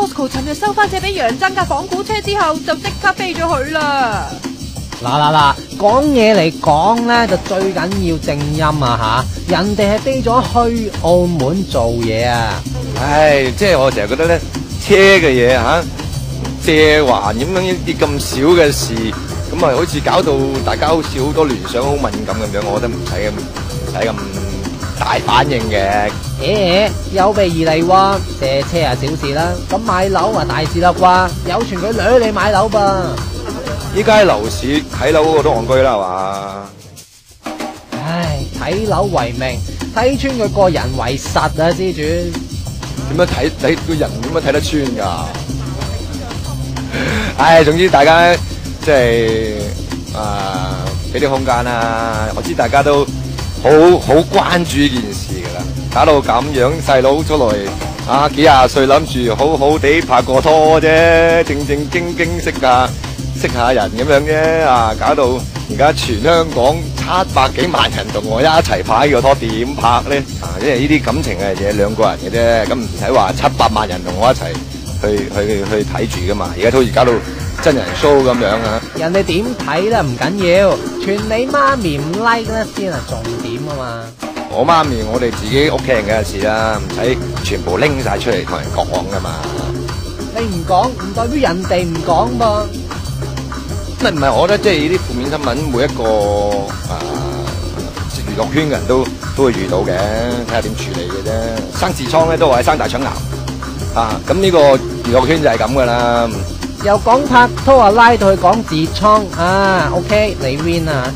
Bosco 尋日收翻借俾楊真架仿古車之後，就即刻飛咗佢啦。嗱，講嘢嚟講咧，就最緊要正音啊吓！人哋係飛咗去澳門做嘢啊！唉，即係我成日覺得咧，車嘅嘢吓，借還咁樣一啲咁少嘅事，咁啊好似搞到大家好似好多聯想好敏感咁樣，我覺得唔使咁大反應嘅。有備而嚟喎，借車啊小事啦，咁買樓啊大事啦啩？有傳佢掠你買樓噃。依家喺樓市睇樓嗰個都戇居啦，係嘛？唉，睇樓為名，睇穿佢個人為實啊，施主。點樣睇個人點樣睇得穿㗎？唉，總之大家即係俾啲空間啦。我知大家都好關注呢件事㗎啦，搞到咁樣細佬出來幾廿歲諗住好好地拍個拖啫，正正經經識下人咁樣啫，搞到而家全香港700幾萬人同我一齊拍呢個拖，點拍咧？因為呢啲感情嘅嘢兩個人嘅啫，咁唔使話700萬人同我一齊去睇住噶嘛。而家都搞到真人 show 咁樣啊！人哋點睇咧唔緊要，傳你媽咪唔 like 咧先係重點啊嘛。我媽咪我哋自己屋企人嘅事啦，唔使全部拎晒出嚟同人講噶嘛。你唔講唔代表人哋唔講噃。唔係，我覺得即係呢啲負面新聞，每一個娛樂圈嘅人都會遇到嘅，睇下點處理嘅啫。生痔瘡咧都話係生大腸癌咁呢個娛樂圈就係咁噶啦。由講拍拖啊拉到去講痔瘡OK 你 win 啊！